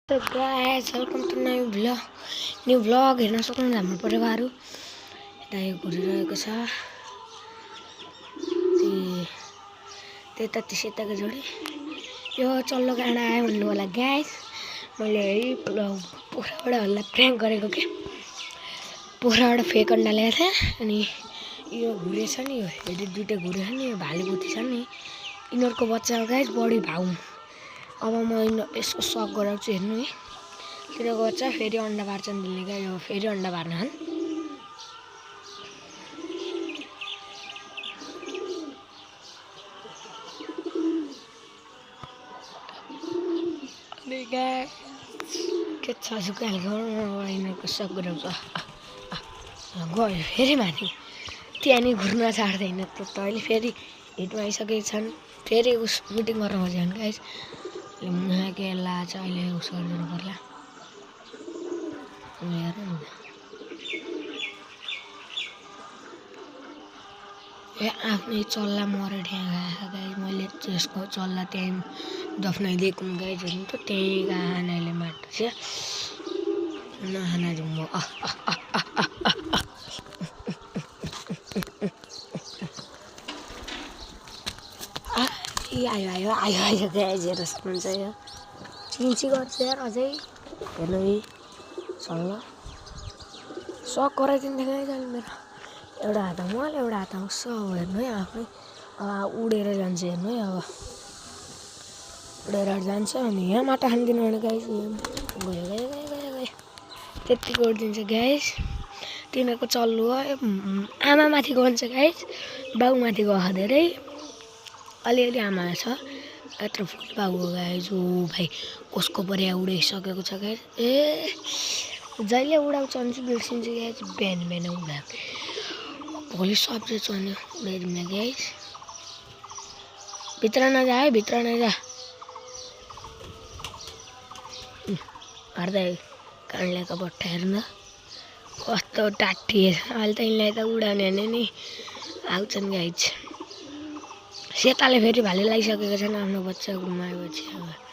So guys, welcome to new vlog हेर्न सक्नुहुन्छ हाम्रो परिवारहरु यता यो घुरिरहेको छ त्यता त्यसैताको जोडी यो चल्लो गाडा आयो भन्नु होला गाइस मैले है पोखराबाट हल्ला प्र्याङ्क गरेको के पोखराबाट फेक अन्डा ल्याएको थिएँ अनि यो घुरेछ नि यो हेडी दुईटा घुरेछ नि यो भालेपुती छ नि इनरको बच्चा हो गाइस बडी भाउ अब म यसको सक गराउँछु हेर्नु है तिनीहरूको बच्चा फेरि अन्डा पार्छन् दिल्ली गाई अब फेरि अन्डा पार्न हन् अनि गाई के छ सुकालेको यिनीहरूको सक गराउँछु गयो फेरि माथि त्यहाँ नि घुर्न छाड्दैन त अहिले फेरि हिटमा आइसकेको छन् फेरि उस मिटिङ गर्न खोजेछन् गाइस के लाछ अहिले उस गरिदिनु पर्ला ए आफ्नै चल्ला मरे ठ्याङ्गा गाई मैले त्यसको चल्ला त्यहीँ दफ्नाइदिएको गाइस हेर्नु त त्यहीँ गानाले माट्छ नखाना जाउँ म आयो गाइस हेर्नु सक्नुहुन्छ यो चिन्ची गर्छ यार अझै हेर्नु है चल्ला सक गराइदिँदै गाइस अहिले मेरो एउटा हातमा मल एउटा हातमा उसो हेर्नु है आफै उडेर जान्छ हेर्नु है अब उडेर जान्छ अनि यहाँ माटा खानिदिनु भने गाइस गयो त्यति गरिदिन्छ गाइस तिनीहरूको चल्लो हो आमामाथि गन्छ गाइस बाउमाथि गयो धेरै अलिअलि आमा छ यत्रो फुल बाउ हो गाइस ओ भाइ कसको पर्या उडाइसकेको छ गाइस ए जहिले उडाउँछ भने चाहिँ बिर्सिन्छ गाइस बिहान उडा भोलि सब्जी चल्यो उडाइदिने गाइस भित्र नजा है भित्र नजा हर्दै कान ल्याएको बट्टा हेर्नु कस्तो टाटिए अहिले त यिनलाई त उडाउने भने नि आउँछन् गाइस सेताले फेरि भाले लगाइसकेको छन् आफ्नो बच्चा गुमाएपछि अब